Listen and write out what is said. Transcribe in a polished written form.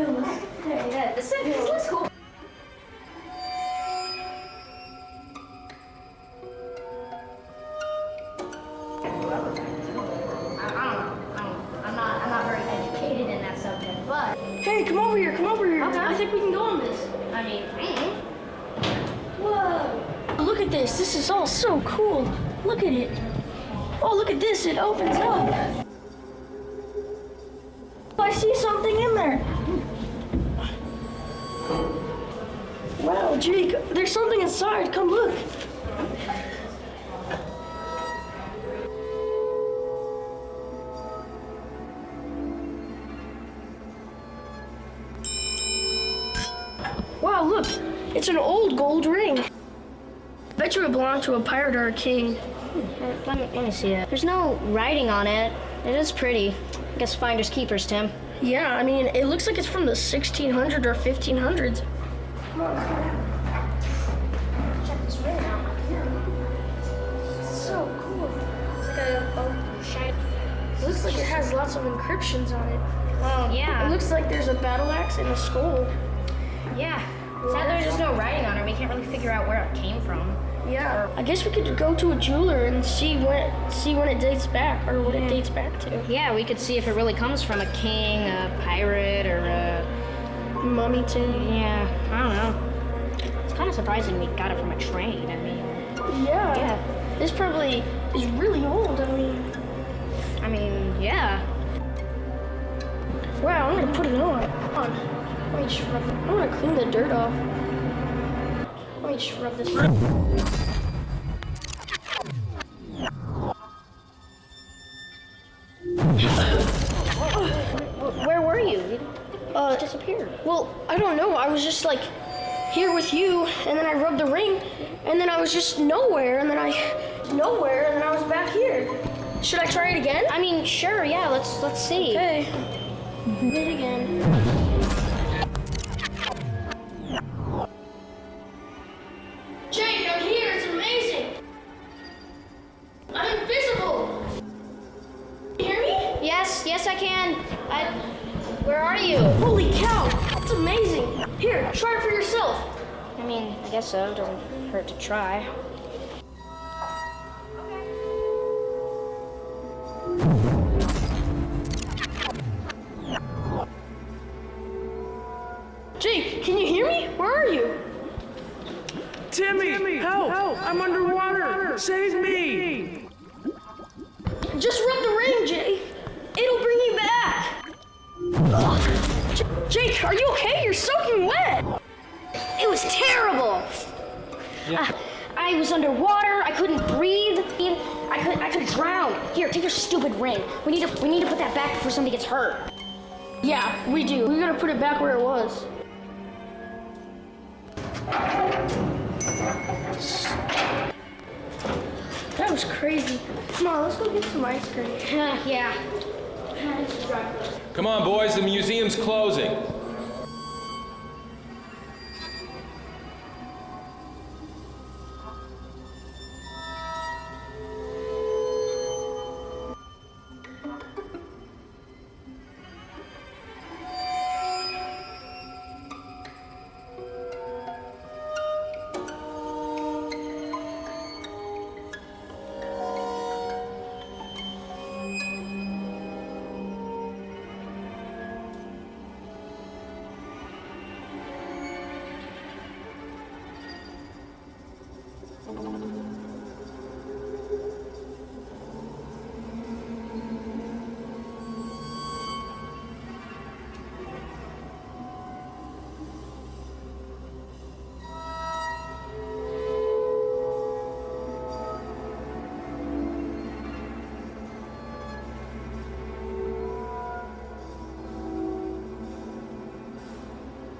Yeah, this looks cool. I'm not very educated in that subject, but. Hey, come over here, come over here. Okay. I think we can go on this. I mean, Whoa. Look at this. This is all so cool. Look at it. Oh, look at this. It opens up. I see something in there. Wow, Jake, there's something inside. Come look. Wow, look. It's an old gold ring. Bet you it belonged to a pirate or a king. let me see it. There's no writing on it. It is pretty. I guess finders keepers, Tim. Yeah, I mean, it looks like it's from the 1600s or 1500s. Come on, check this ring out. It's so cool. It's like a shiny. It looks like it has lots of encryptions on it. Well, yeah. It looks like there's a battle axe and a skull. Yeah. Sadly, there's just no writing on it. We can't really figure out where it came from. Yeah. I guess we could go to a jeweler and see when it dates back, or what it dates back to. Yeah, we could see if it really comes from a king, a pirate, or a mummy tomb. Yeah, I don't know. It's kind of surprising we got it from a train. I mean. Yeah. This probably is really old. I mean, yeah. Wow, I'm gonna put it on. Let me just rub it. I'm gonna clean the dirt off. Let me just rub this. Where were you? You disappeared. Well, I don't know. I was just like here with you, and then I rubbed the ring, and then I was just nowhere, and then I was back here. Should I try it again? I mean, sure. Yeah. Let's see. Okay. Do it again. Jake, I'm here. It's amazing. I'm invisible. Can you hear me? Yes, I can. Where are you? Holy cow! That's amazing. Here, try it for yourself. I mean, I guess so. Doesn't hurt to try. Jake, can you hear me? Where are you? Timmy, help! I'm underwater! Save me! Just rub the ring, Jake. It'll bring you back. Jake, are you okay? You're soaking wet. It was terrible. I was underwater. I couldn't breathe. I could drown. Here, take your stupid ring. We need to put that back before somebody gets hurt. Yeah, we do. We gotta put it back where it was. That was crazy. Come on, let's go get some ice cream. Yeah. Come on, boys, the museum's closing.